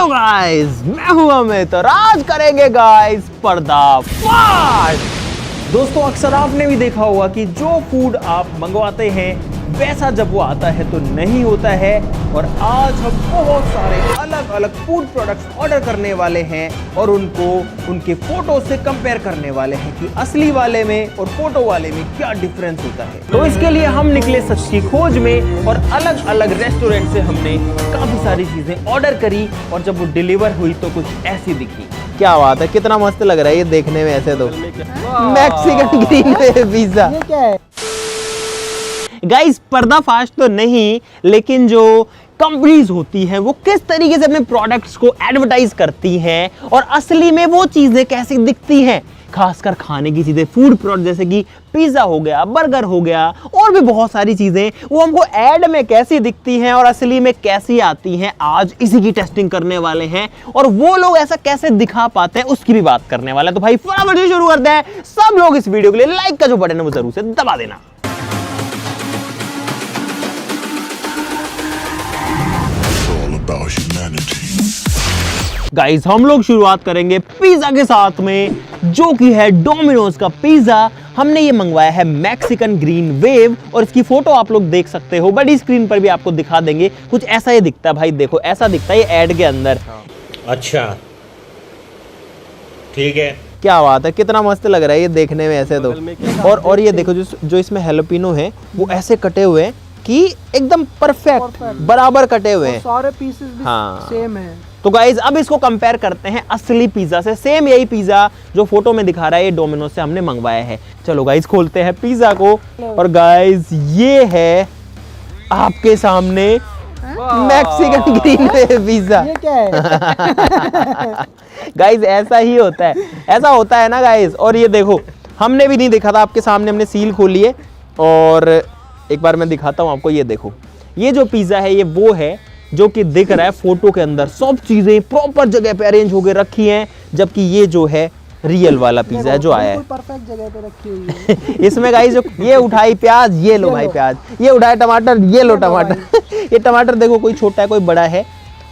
Hello guys, मैं हूं अमित और आज करेंगे गाइस पर्दाफाश। दोस्तों अक्सर आपने भी देखा होगा कि जो फूड आप मंगवाते हैं वैसा जब वो आता है तो नहीं होता है। और आज हम बहुत सारे अलग अलग फूड प्रोडक्ट्स ऑर्डर करने वाले हैं और उनको उनके फोटो से कंपेयर करने वाले हैं कि असली वाले में और फोटो वाले में क्या डिफरेंस होता है। तो इसके लिए हम निकले सच की खोज में और अलग अलग रेस्टोरेंट से हमने काफी सारी चीजें ऑर्डर करी और जब वो डिलीवर हुई तो कुछ ऐसी दिखी। क्या बात है, कितना मस्त लग रहा है ये देखने में। ऐसे तो मैक्सिकन ग्रीन पिज्जा, ये क्या है गाइस? पर्दाफाश तो नहीं, लेकिन जो कंपनीज होती हैं वो किस तरीके से अपने प्रोडक्ट्स को एडवर्टाइज करती हैं और असली में वो चीजें कैसी दिखती हैं। खासकर खाने की चीजें, फूड प्रोडक्ट जैसे कि पिज्जा हो गया, बर्गर हो गया और भी बहुत सारी चीजें, वो हमको ऐड में कैसी दिखती हैं और असली में कैसी आती हैं। आज इसी की टेस्टिंग करने वाले हैं और वो लोग ऐसा कैसे दिखा पाते हैं उसकी भी बात करने वाले हैं। तो भाई फटाफट से शुरू करते हैं। सब लोग इस वीडियो के लिए लाइक का जो बटन है वो जरूर से दबा देना। गाइस हम लोग शुरुआत करेंगे पिज्जा के साथ में, जो कि है डोमिनोज का पिज्जा। हमने ये मंगवाया है मैक्सिकन ग्रीन वेव और इसकी फोटो आप लोग देख सकते हो, बड़ी स्क्रीन पर भी आपको दिखा देंगे। कुछ ऐसा ही दिखता है भाई, देखो ऐसा दिखता है ये ऐड के अंदर। अच्छा ठीक है, क्या बात है, कितना मस्त लग रहा है ये देखने में ऐसे तो। और ये देखो जो इसमें हैलोपिनो है वो ऐसे कटे हुए हैं कि एकदम परफेक्ट बराबर कटे हुए हैं, सारे पीसेस भी सेम है। तो गाइज अब इसको कंपेयर करते हैं असली पिज्जा से। सेम यही पिज्जा जो फोटो में दिखा रहा है ये डोमिनोज से हमने मंगवाया है। चलो गाइज खोलते हैं पिज्जा को और गाइज ये है आपके सामने मैक्सिकन ग्रीन पिज्जा। ये क्या है? गाइज ऐसा ही होता है, ऐसा होता है ना गाइज। और ये देखो हमने भी नहीं देखा था, आपके सामने हमने सील खोली है और एक बार मैं दिखाता हूँ आपको। ये देखो ये जो पिज्जा है ये वो है जो कि दिख रहा है फोटो के अंदर, सब चीजें प्रॉपर जगह पे अरेंज होकर रखी हैं, जबकि ये जो है रियल वाला पिज्जा है जो आया है परफेक्ट जगह पे रखी हुई है। इसमें गाइस जो ये उठाई प्याज, ये लो भाई प्याज, ये उठाए टमाटर, ये लो टमाटर। ये टमाटर देखो कोई छोटा है कोई बड़ा है,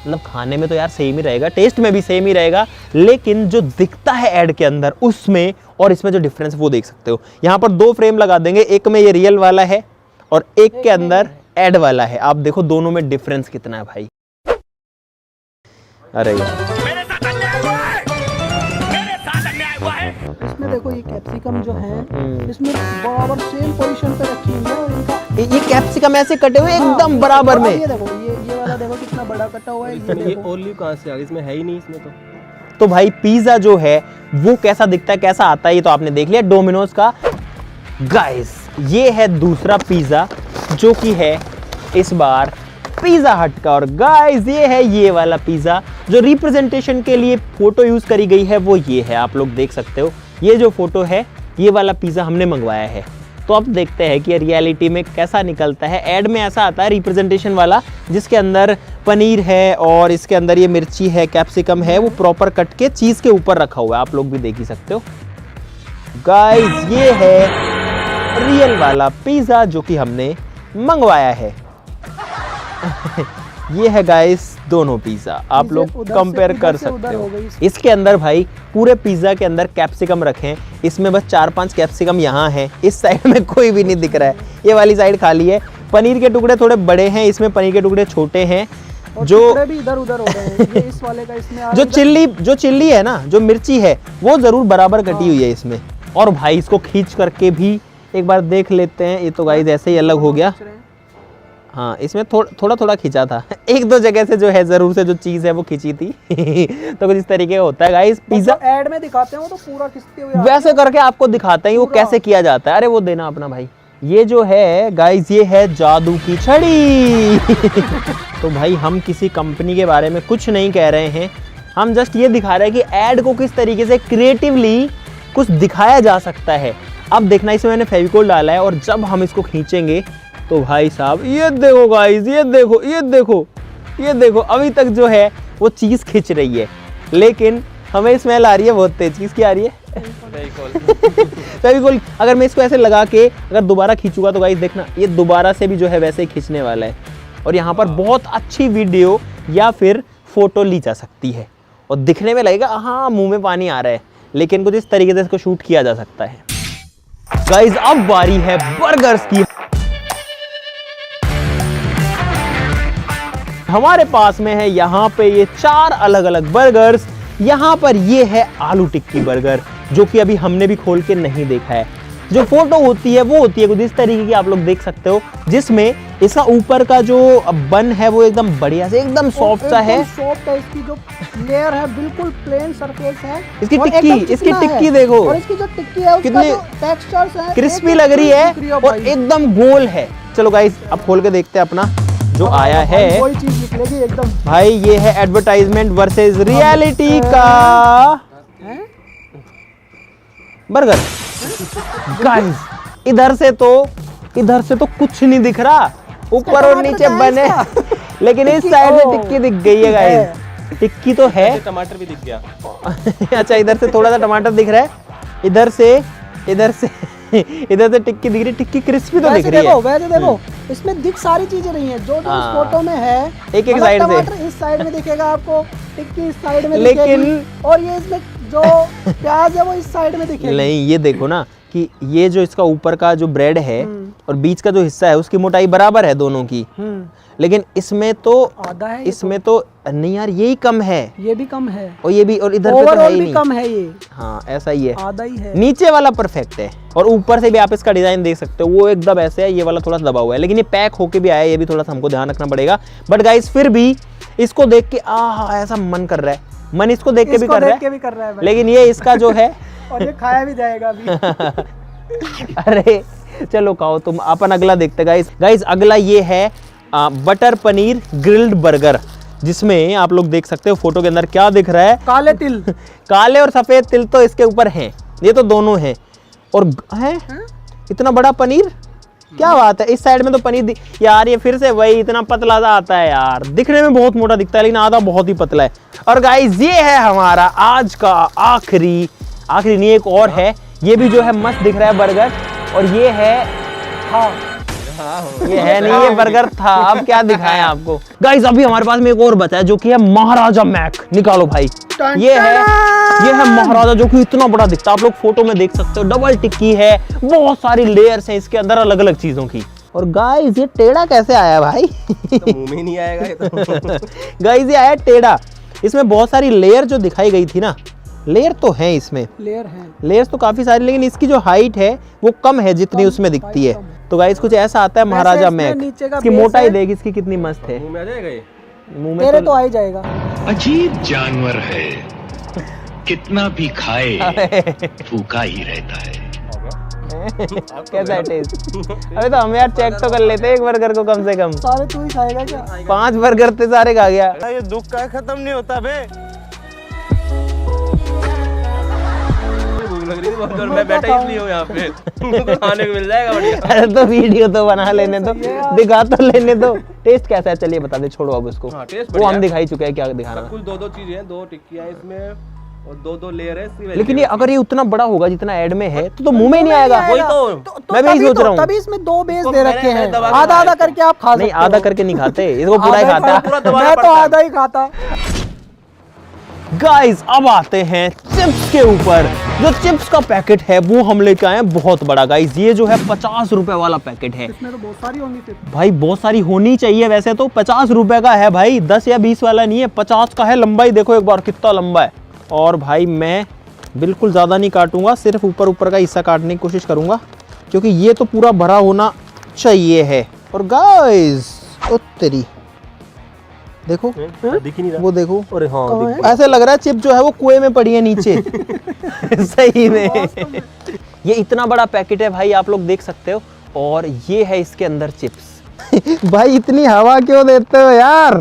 मतलब खाने में तो यार सेम ही रहेगा, टेस्ट में भी सेम ही रहेगा, लेकिन जो दिखता है ऐड के अंदर उसमें और इसमें जो डिफरेंस वो देख सकते हो। यहाँ पर दो फ्रेम लगा देंगे, एक में ये रियल वाला है और एक के अंदर ऐड वाला है। आप देखो दोनों में डिफरेंस कितना है भाई। अरे इसमें देखो ये कैप्सिकम जो है इसमें बराबर सेम पोजीशन पे रखी हुई है और इनका ये कैप्सिकम ऐसे कटे हुए एकदम बराबर में। ये देखो ये वाला देखो कितना बड़ा कटा हुआ है। ये ओलिव कहाँ से आ गई? इसमें है ही नहीं इसमें तो भाई पिज्जा जो है वो कैसा दिखता है कैसा आता है ये तो आपने देख लिया डोमिनोज का। गाइस ये है दूसरा पिज्जा जो कि है इस बार पिज्जा हट का। और गाइस ये है ये वाला पिज्जा जो रिप्रेजेंटेशन के लिए फोटो यूज करी गई है वो ये है, आप लोग देख सकते हो। ये जो फोटो है ये वाला पिज्जा हमने मंगवाया है। तो अब देखते हैं कि रियलिटी में कैसा निकलता है। ऐड में ऐसा आता है रिप्रेजेंटेशन वाला जिसके अंदर पनीर है और इसके अंदर ये मिर्ची है, कैप्सिकम है, वो प्रॉपर कट के चीज के ऊपर रखा हुआ है, आप लोग भी देख ही सकते हो। गाइस ये है रियल वाला पिज्जा जो कि हमने मंगवाया है। ये है गाइस दोनों पिज्जा, आप लोग कंपेयर कर सकते हो। इसके अंदर भाई पूरे पिज्जा के अंदर कैप्सिकम रखे हैं, इसमें बस 4-5 कैप्सिकम यहाँ है, इस साइड में कोई भी नहीं दिख रहा है, ये वाली साइड खाली है। पनीर के टुकड़े थोड़े बड़े हैं, इसमें पनीर के टुकड़े छोटे हैं। जो भी इधर उधर हो रहे हैं। ये इस वाले का इसमें जो चिल्ली है ना, जो मिर्ची है वो जरूर बराबर कटी हुई है इसमें। और भाई इसको खींच करके भी एक बार देख लेते हैं। ये तो गाइस ऐसे ही अलग हो गया। हाँ इसमें थोड़ा थोड़ा खींचा था, एक दो जगह से जो है जरूर से जो चीज है वो खींची थी। तो कुछ इस तरीके का होता है गाइस। पिज्जा ऐड में दिखाते हैं वो तो पूरा खींचते हुए वैसे करके आपको दिखाते हैं वो कैसे किया जाता है। अरे वो देना अपना भाई। ये जो है गाइस ये है जादू की छड़ी। तो भाई हम किसी कंपनी के बारे में कुछ नहीं कह रहे हैं, हम जस्ट ये दिखा रहे हैं कि ऐड को किस तरीके से क्रिएटिवली कुछ दिखाया जा सकता है। अब देखना इसमें मैंने फेविकोल डाला है और जब हम इसको खींचेंगे तो भाई साहब ये देखो गाइस, ये देखो ये देखो ये देखो, अभी तक जो है वो चीज़ खिंच रही है, लेकिन हमें स्मेल आ रही है बहुत तेज। चीज़ क्या आ रही है? फेविकोल। अगर मैं इसको ऐसे लगा के अगर दोबारा खींचूंगा तो गाइस देखना ये दोबारा से भी जो है वैसे ही खींचने वाला है। और यहाँ पर बहुत अच्छी वीडियो या फिर फोटो ली जा सकती है और दिखने में लगेगा हाँ मुंह में पानी आ रहा है, लेकिन कुछ इस तरीके से इसको शूट किया जा सकता है। गाइस अब बारी है बर्गर्स की। हमारे पास में है यहाँ पे ये 4 अलग अलग बर्गर्स। यहाँ पर ये है आलू टिक्की बर्गर, जो कि अभी हमने भी खोल के नहीं देखा है। जो फोटो होती है वो होती है कुछ इस तरीके की, आप लोग देख सकते हो, जिसमें इसका ऊपर का जो बन है वो एकदम बढ़िया से एकदम सॉफ्ट सा है। सॉफ्ट है, इसकी जो लेयर है बिल्कुल प्लेन सरफेस है। इसकी और टिक्की, एकदम इसकी चिकना टिक्की है। देखो और इसकी जो टिक्की है उसका कितनी जो टेक्सचर्स है क्रिस्पी लग रही है और एकदम गोल है। चलो गाइस अब खोल के देखते हैं अपना जो आया है। कोई चीज निकलेगी एकदम। भाई ये है एडवर्टाइजमेंट वर्सेस रियलिटी का बर्गर। गाइस इधर से तो कुछ नहीं दिख रहा, ऊपर और नीचे बने, लेकिन इस साइड में टिक्की दिख गई है गाइस। टिक्की तो है, टमाटर भी दिख गया। अच्छा इधर से थोड़ा सा टमाटर दिख रहा है, इधर से टिक्की दिख रही है। टिक्की क्रिस्पी तो दिख रही है। वैसे देखो इसमें दिख सारी चीजें रही हैं जो इस फोटो में है। एक मतलब साइड से टमाटर इस साइड में दिखेगा आपको, टिक्की इस साइड में लेकिन दिखेगी, और ये इसमें जो प्याज है वो इस साइड में दिखेगी। नहीं ये देखो ना कि ये जो इसका ऊपर का जो ब्रेड है और बीच का जो हिस्सा है उसकी मोटाई बराबर है दोनों की, लेकिन इसमें तो आधा है, इसमें तो नहीं यार यही कम है, ये भी कम है, और ये भी, और इधर पे तो है ओवरऑल ही भी नहीं। कम है ये, हाँ ऐसा ही है, आधा ही है। नीचे वाला परफेक्ट है और ऊपर से भी आप इसका डिजाइन देख सकते हो, वो एकदम ऐसे है, ये वाला थोड़ा सा दबा हुआ है, लेकिन ये पैक होके भी आया है, ये भी थोड़ा सा हमको ध्यान रखना पड़ेगा। बट गाइस फिर भी इसको देख के ऐसा मन कर रहा है, मन इसको देख के भी कर रहा है, लेकिन ये इसका जो है और ये खाया भी जाएगा अभी। अरे चलो खाओ तुम, अपन अगला देखते गाइस। अगला ये है बटर पनीर ग्रिल्ड बर्गर, जिसमें आप लोग देख सकते हो फोटो के अंदर क्या दिख रहा है, काले तिल। काले और सफेद तिल तो इसके ऊपर हैं, ये तो दोनों हैं, और है इतना बड़ा पनीर, क्या बात है। इस साइड में तो पनीर यार ये फिर से वही इतना पतला सा आता है यार, दिखने में बहुत मोटा दिखता है लेकिन आधा बहुत ही पतला है। और गाइस ये है हमारा आज का आखिरी नहीं एक और है, ये भी जो है मस्त दिख रहा है बर्गर, और ये है ये है नहीं, ये बर्गर था, अब क्या दिखाएं आपको। गाइस अभी हमारे पास में एक और बचा है जो कि है महाराजा मैक। निकालो भाई, ये है महाराजा, जो कि इतना बड़ा दिखता है, आप लोग फोटो में देख सकते हो। डबल टिक्की है, बहुत सारी लेयर्स हैं इसके अंदर अलग अलग चीजों की। और गाइस ये टेढ़ा कैसे आया भाई? तो मुंह में नहीं आएगा ये तो। गाइस ये आया टेढ़ा, इसमें बहुत सारी लेयर जो दिखाई गई थी ना, लेयर तो है इसमें, लेयर्स तो काफी सारी, लेकिन इसकी जो हाइट है वो कम है जितनी उसमें दिखती है। तो गाइस कुछ ऐसा आता है महाराजा मैक। इसकी मोटाई देख इसकी कितनी मस्त है, मुंह में आ जाएगा ये, मुंह में तो आ ही जाएगा। अजीब जानवर है, कितना भी खाए भूखा ही रहता है। कैसा है टेस्ट? अबे तो हम यार चेक तो कर लेते हैं एक बर्गर को कम से कम। सारे तू ही खाएगा क्या? 5 बर्गर थे सारे खा गया। ये दुख का खत्म नहीं होता बे। लग रही थी बहुत जोर, मैं बैठा इसलिए हूँ यहाँ पे। खाने को मिल जाएगा बढ़िया। अरे तो वीडियो तो बना लेने दो, दिखा तो लेने दो। टेस्ट कैसा है चलिए बता दे, छोड़ो अब उसको। हाँ, टेस्ट वो हम दिखा ही चुके हैं, क्या दिखाना। कुल 2-2 चीजें हैं, 2 टिक्कियां इसमें और 2-2 लेयर है। लेकिन ये अगर ये उतना बड़ा होगा जितना ऐड में है तो मुंह में ही नहीं आएगा। वही तो मैं भी यही सोच रहा हूँ। तभी इसमें 2 बेस दे रखे हैं, मैंने दबा के आधा आधा खाया करके आप खा सकते नहीं हो। आधा करके नहीं खाते, इसको पूरा ही खाता है। मैं तो आधा ही खाता। गाइस अब आते हैं चिप्स के ऊपर। जो चिप्स का पैकेट है वो हम लेके आए हैं बहुत बड़ा गाइस। ये जो है 50 रुपए वाला पैकेट है। इसमें तो बहुत सारी होंगी फिर। भाई बहुत सारी होनी चाहिए, वैसे तो 50 रुपए का है भाई, 10 या 20 वाला नहीं है, 50 का है। लंबाई देखो एक बार कितना लंबा है। और भाई मैं बिल्कुल ज़्यादा नहीं काटूंगा, सिर्फ ऊपर ऊपर का हिस्सा काटने की कोशिश करूंगा, क्योंकि ये तो पूरा भरा होना चाहिए है। और गाइस ओ तेरी देखो, दिख ही नहीं रहा। वो देखो, अरे हाँ, ऐसे लग रहा है चिप जो है वो कुएं में पड़ी है नीचे। सही में ये इतना बड़ा पैकेट है भाई, आप लोग देख सकते हो। और ये है इसके अंदर चिप्स। भाई इतनी हवा क्यों देते हो यार?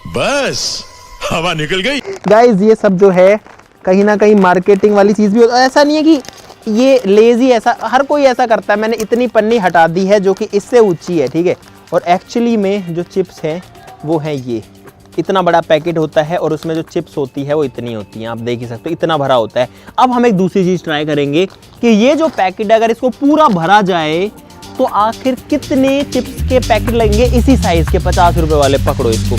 बस हवा निकल गई। गाइस ये सब जो है कहीं ना कहीं मार्केटिंग वाली चीज भी होता है। ऐसा नहीं है कि ये लेजी, ऐसा हर कोई ऐसा करता है। मैंने इतनी पन्नी हटा दी है जो कि इससे ऊंची है, ठीक है। और एक्चुअली में जो चिप्स हैं वो है ये, इतना बड़ा पैकेट होता है और उसमें जो चिप्स होती है वो इतनी होती हैं, आप देख ही सकते हो, इतना भरा होता है। अब हम एक दूसरी चीज ट्राई करेंगे कि ये जो पैकेट है अगर इसको पूरा भरा जाए तो आखिर कितने चिप्स के पैकेट लगेंगे इसी साइज के। 50 रुपए वाले पकड़ो इसको।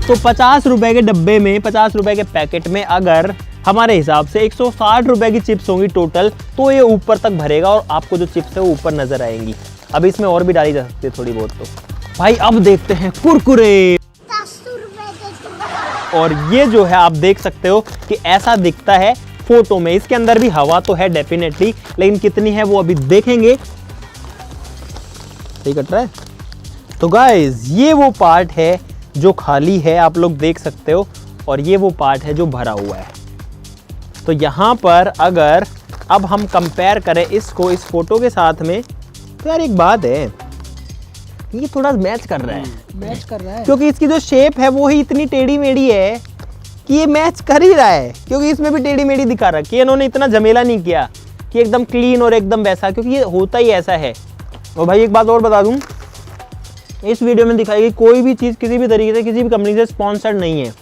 तो 50 रुपए के डब्बे में, 50 रुपए के पैकेट में अगर हमारे हिसाब से 160 रुपए की चिप्स होंगी टोटल, तो ये ऊपर तक भरेगा और आपको जो चिप्स है वो ऊपर नजर आएंगी। अब इसमें और भी डाली जा सकती है थोड़ी बहुत। तो भाई अब देखते हैं कुरकुरे। और ये जो है आप देख सकते हो कि ऐसा दिखता है फोटो में। इसके अंदर भी हवा तो है डेफिनेटली, लेकिन कितनी है वो अभी देखेंगे। सही कट रहा है। तो गाइस ये वो पार्ट है जो खाली है, आप लोग देख सकते हो, और ये वो पार्ट है जो भरा हुआ है। तो यहाँ पर अगर अब हम कंपेयर करें इसको इस फोटो के साथ में, तो यार एक बात है, ये थोड़ा मैच कर रहा है, मैच कर रहा है, क्योंकि इसकी जो शेप है वो ही इतनी टेढ़ी मेढ़ी है कि ये मैच कर ही रहा है। क्योंकि इसमें भी टेढ़ी मेढ़ी दिखा रखी है, इन्होंने इतना झमेला नहीं किया कि एकदम क्लीन और एकदम वैसा, क्योंकि ये होता ही ऐसा है। और भाई एक बात और बता दूं, इस वीडियो में दिखाई गई कोई भी चीज़ किसी भी तरीके से किसी भी कंपनी से स्पॉन्सर्ड नहीं है।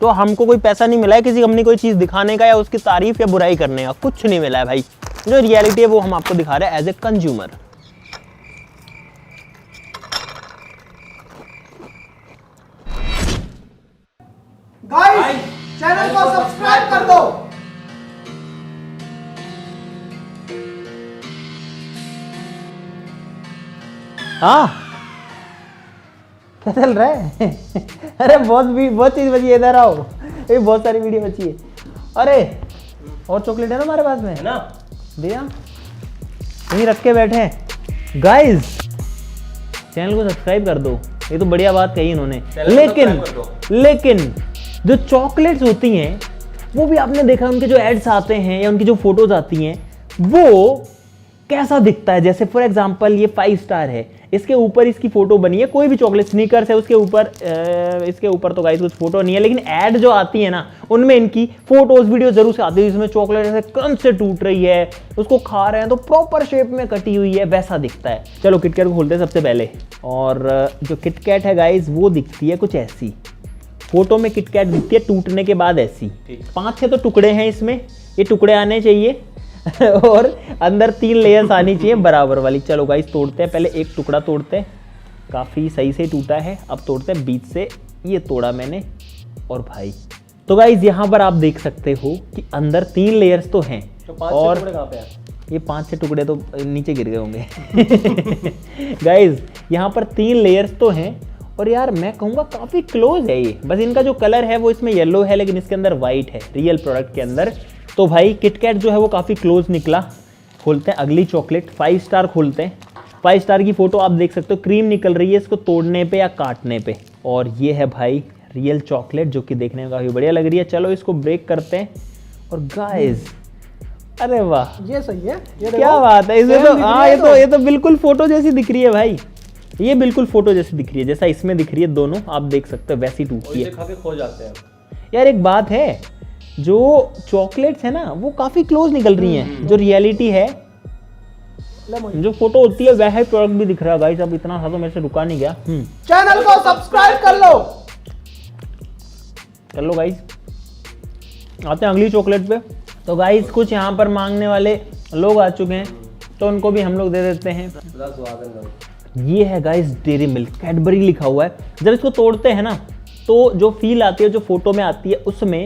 तो हमको कोई पैसा नहीं मिला है किसी कंपनी कोई चीज़ दिखाने का या उसकी तारीफ या बुराई करने का, कुछ नहीं मिला है भाई। जो रियलिटी है वो हम आपको दिखा रहे हैं as a consumer. Guys channel को सब्सक्राइब कर दो। हाँ क्या चल रहा है? अरे बहुत चीज बची है, इधर आओ। ये बहुत सारी वीडियो बची है। अरे और चॉकलेट है ना हमारे पास में, है ना? दिया यहीं रख के बैठे हैं। गाइस चैनल को सब्सक्राइब कर दो, ये तो बढ़िया बात कही इन्होंने। लेकिन जो चॉकलेट्स होती हैं वो भी आपने देखा, उनके जो एड्स आते हैं या उनकी जो फोटोज आती हैं वो कैसा दिखता है। जैसे फॉर एग्जांपल ये 5 स्टार है, इसके ऊपर इसकी फोटो बनी है, कोई भी चॉकलेट स्नीकर्स है उसके ऊपर, इसके ऊपर तो गाइस कुछ फोटो नहीं है, लेकिन ऐड जो आती है ना उनमें इनकी फोटोज वीडियो जरूर से आती है, जिसमें चॉकलेट ऐसे क्रंच से टूट रही है, उसको खा रहे हैं तो प्रॉपर शेप में कटी हुई है, वैसा दिखता है। चलो किटकैट को खोलते हैं सबसे पहले। और जो किटकैट है गाइस वो दिखती है कुछ ऐसी, फोटो में किटकैट दिखती है टूटने के बाद ऐसी। 5-6 तो टुकड़े हैं इसमें, ये टुकड़े आने चाहिए और अंदर 3 लेयर्स आनी चाहिए बराबर वाली। चलो गाइस तोड़ते हैं, पहले एक टुकड़ा तोड़ते हैं, काफ़ी सही से टूटा है। अब तोड़ते हैं बीच से, ये तोड़ा मैंने। और भाई तो गाइस यहाँ पर आप देख सकते हो कि अंदर 3 लेयर्स तो हैं, और ये 5-6 टुकड़े तो नीचे गिर गए होंगे। गाइस यहाँ पर 3 लेयर्स तो हैं, और यार मैं कहूँगा काफ़ी क्लोज है ये। बस इनका जो कलर है वो इसमें येलो है, लेकिन इसके अंदर वाइट है रियल प्रोडक्ट के अंदर। तो भाई किटकैट जो है वो काफ़ी क्लोज निकला। खोलते हैं अगली चॉकलेट, 5 स्टार खोलते हैं। 5 स्टार की फोटो आप देख सकते हो, क्रीम निकल रही है इसको तोड़ने पे या काटने पे। और ये है भाई रियल चॉकलेट जो कि देखने में काफ़ी बढ़िया लग रही है। चलो इसको ब्रेक करते हैं। और गाइस अरे वाह ये सही है, ये क्या बात है। इसमें तो हाँ ये तो बिल्कुल फोटो जैसी दिख रही है भाई, ये बिल्कुल फोटो जैसी दिख रही है, जैसा इसमें दिख रही है दोनों आप देख सकते हो वैसी टूटती है। खा के खो जाते हैं यार एक बात है, जो चॉकलेट्स है ना वो काफी क्लोज निकल रही हैं, जो रियलिटी है जो फोटो होती है वह प्रोडक्ट भी दिख रहा है गाइस। अब इतना था तो मेरे से रुका नहीं गया। चैनल को सब्सक्राइब कर लो गाइस। आते हैं अगली चॉकलेट पे। तो गाइस कुछ यहाँ पर मांगने वाले लोग आ चुके हैं, तो उनको भी हम लोग दे देते हैं। ये है गाइस डेयरी मिल्क, कैडबरी लिखा हुआ है। जब इसको तोड़ते हैं ना तो जो फील आती है जो फोटो में आती है उसमें,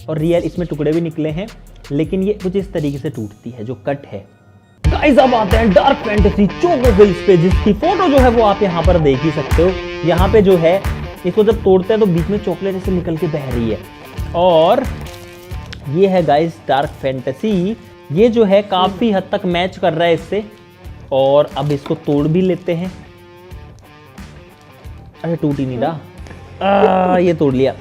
और रियल इसमें टुकड़े भी निकले हैं, लेकिन ये कुछ इस तरीके से टूटती है जो कट है। गाइस अब आते हैं डार्क फैंटेसी चोको फिल्स पे, जिसकी फोटो जो है वो आप यहाँ पर देख ही सकते हो। यहाँ पे जो है इसको जब तोड़ते हैं तो बीच में चॉकलेट ऐसे निकल के बह रही है। और ये है गाइस डार्क फैंटेसी, ये जो है काफी हद तक मैच कर रहा है इससे। और अब इसको तोड़ भी लेते हैं। अरे टूट ही नहीं रहा, ये तोड़ लिया।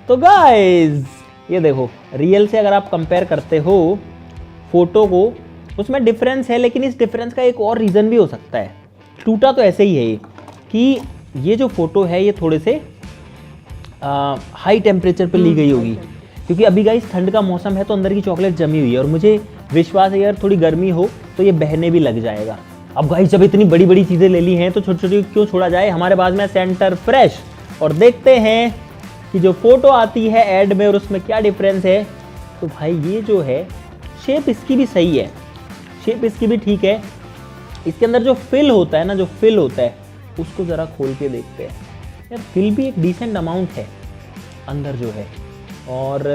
तो गाइस ये देखो, रियल से अगर आप कंपेयर करते हो फोटो को, उसमें डिफरेंस है, लेकिन इस डिफरेंस का एक और रीज़न भी हो सकता है। टूटा तो ऐसे ही है कि ये जो फोटो है ये थोड़े से हाई टेम्परेचर पे ली गई होगी, क्योंकि अभी गाइस ठंड का मौसम है तो अंदर की चॉकलेट जमी हुई है, और मुझे विश्वास है यार थोड़ी गर्मी हो तो ये बहने भी लग जाएगा। अब गाइस जब इतनी बड़ी बड़ी चीज़ें ले ली हैं तो छोटी छोटी क्यों छोड़ा जाए। हमारे पास में सेंटर फ्रेश, और देखते हैं कि जो फोटो आती है ऐड में और उसमें क्या डिफरेंस है। तो भाई ये जो है शेप इसकी भी सही है, शेप इसकी भी ठीक है। इसके अंदर जो फिल होता है ना, जो फिल होता है उसको ज़रा खोल के देखते हैं। यार फिल भी एक डिसेंट अमाउंट है अंदर जो है, और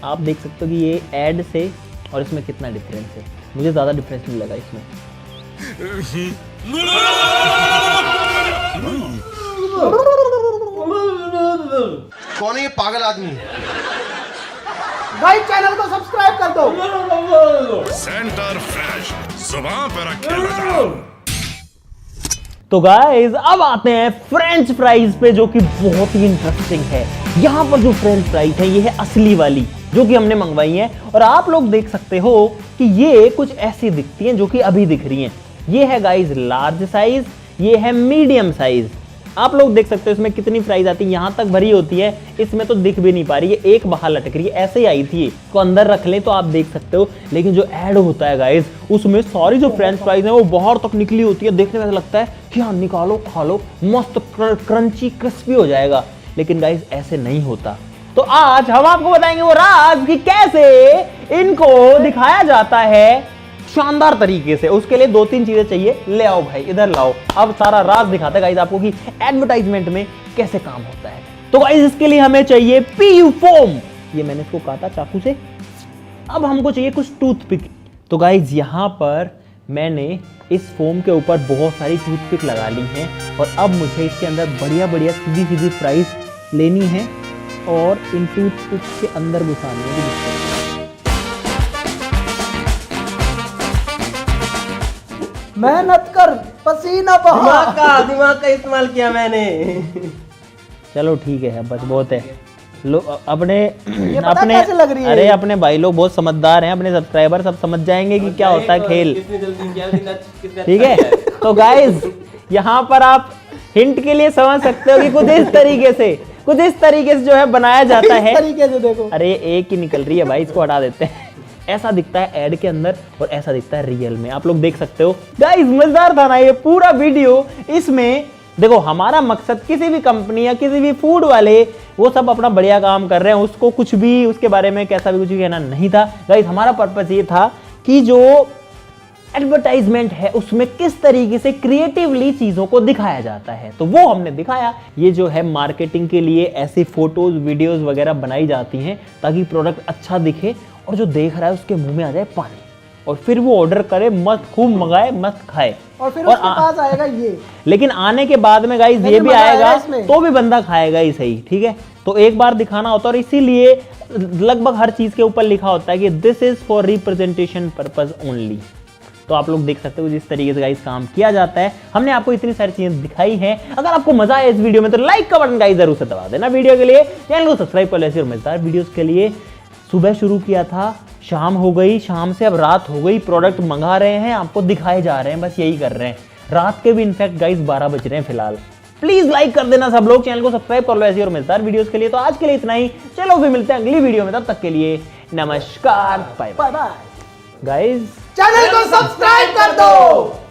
आप देख सकते हो कि ये ऐड से और इसमें कितना डिफरेंस है। मुझे ज़्यादा डिफरेंस नहीं लगा इसमें। कौन है ये पागल आदमी? गाइस चैनल को सब्सक्राइब कर दो। सेंटर फ्रेश जुबान पर रखे लगाओ। तो गाइस अब आते हैं फ्रेंच फ्राइज पे, जो कि बहुत ही इंटरेस्टिंग है। यहाँ पर जो फ्रेंच फ्राइज है ये है असली वाली जो कि हमने मंगवाई है, और आप लोग देख सकते हो कि ये कुछ ऐसी दिखती हैं जो कि अभी दिख रही हैं। ये है गाइस लार्ज साइज, ये है मीडियम साइज। आप लोग देख सकते हो इसमें कितनी फ्राइज आती है, यहाँ तक भरी होती है, इसमें तो दिख भी नहीं पा रही है, एक बाहर लटक रही है। ऐसे ही आई थी, इसको अंदर रख लें तो आप देख सकते हो, लेकिन जो ऐड होता है गाइस उसमें सारी जो फ्रेंच फ्राइज है वो बाहर तक निकली होती है। देखने में ऐसा लगता है कि हाँ निकालो खा लो, मस्त क्रंची क्रिस्पी हो जाएगा, लेकिन गाइस ऐसे नहीं होता। तो आज हम आपको बताएंगे वो राज कि कैसे इनको दिखाया जाता है शानदार तरीके से। उसके लिए 2-3 चीजें चाहिए, ले आओ भाई इधर लाओ। अब सारा राज दिखाते हैं गाइस आपको कि एडवर्टाइजमेंट में कैसे काम होता है। तो गाइस इसके लिए हमें चाहिए PU फोम, ये मैंने इसको काटा चाकू से। अब हमको चाहिए कुछ टूथपिक। तो गाइस यहाँ पर मैंने इस फोम के ऊपर बहुत सारी टूथपिक लगा ली हैं, और अब मुझे इसके अंदर बढ़िया बढ़िया सीधी सीधी फ्राइज लेनी है और इन टूथपिक के अंदर घुसानी है। मेहनत कर, पसीना बहा। दिमाग का इस्तेमाल किया मैंने। चलो ठीक है, बस बहुत है। लो अपने पता कैसे लग रही है? अरे अपने भाई लोग बहुत समझदार हैं, अपने सब्सक्राइबर सब समझ जाएंगे कि क्या होता है खेल। किसने जल्दी किया, किसने ठीक है, तो गाइस यहाँ पर आप हिंट के लिए समझ सकते हो कि कुछ इस तरीके से जो है बनाया जाता है। इस तरीके से देखो, अरे एक ही निकल रही है भाई, इसको हटा देते हैं। ऐसा दिखता है ऐड के अंदर और ऐसा दिखता है रियल में, आप लोग देख सकते हो। गाइस मजेदार था ना ये पूरा वीडियो। इसमें देखो हमारा मकसद, किसी भी कंपनी या किसी भी फूड वाले वो सब अपना बढ़िया काम कर रहे हैं, उसको कुछ भी उसके बारे में कैसा भी कुछ भी कहना नहीं था। गाइस हमारा पर्पस ये था कि जो एडवर्टाइजमेंट है उसमें किस तरीके से क्रिएटिवली चीजों को दिखाया जाता है, तो वो हमने दिखाया। ये जो है मार्केटिंग के लिए ऐसी फोटोज वीडियोस वगैरह बनाई जाती हैं ताकि प्रोडक्ट अच्छा दिखे और जो देख रहा है उसके मुंह में आ जाए पानी, और फिर वो ऑर्डर करे, मस्त खूब मंगाए, मस्त खाए, और फिर उसके पास आएगा ये। लेकिन आने के बाद में गाइस ये भी आएगा तो भी बंदा खाएगा ही सही। ठीक है, तो एक बार दिखाना होता है, और इसीलिए लगभग हर चीज के ऊपर लिखा होता है कि this is for representation purpose only. तो आप लोग देख सकते हो जिस तरीके से गाइस काम किया जाता है। हमने आपको इतनी सारी चीजें दिखाई हैं। अगर आपको मजा आया इस वीडियो में तो लाइक का बटन गाइस जरूर से दबा देना। वीडियो के लिए चैनल को सब्सक्राइब कर लेना। और मजेदार वीडियोस के लिए सुबह शुरू किया था, शाम हो गई, शाम से अब रात हो गई, प्रोडक्ट मंगा रहे हैं, आपको दिखाए जा रहे हैं, बस यही कर रहे हैं। रात के भी इनफैक्ट गाइस 12 बज रहे हैं फिलहाल। प्लीज लाइक कर देना सब लोग, चैनल को सब्सक्राइब कर लो ऐसी और मजेदार वीडियोस के लिए। तो आज के लिए इतना ही, चलो फिर मिलते हैं अगली वीडियो में, तब तक के लिए नमस्कार, bye bye bye bye. Guys. Channel को सब्सक्राइब कर दो।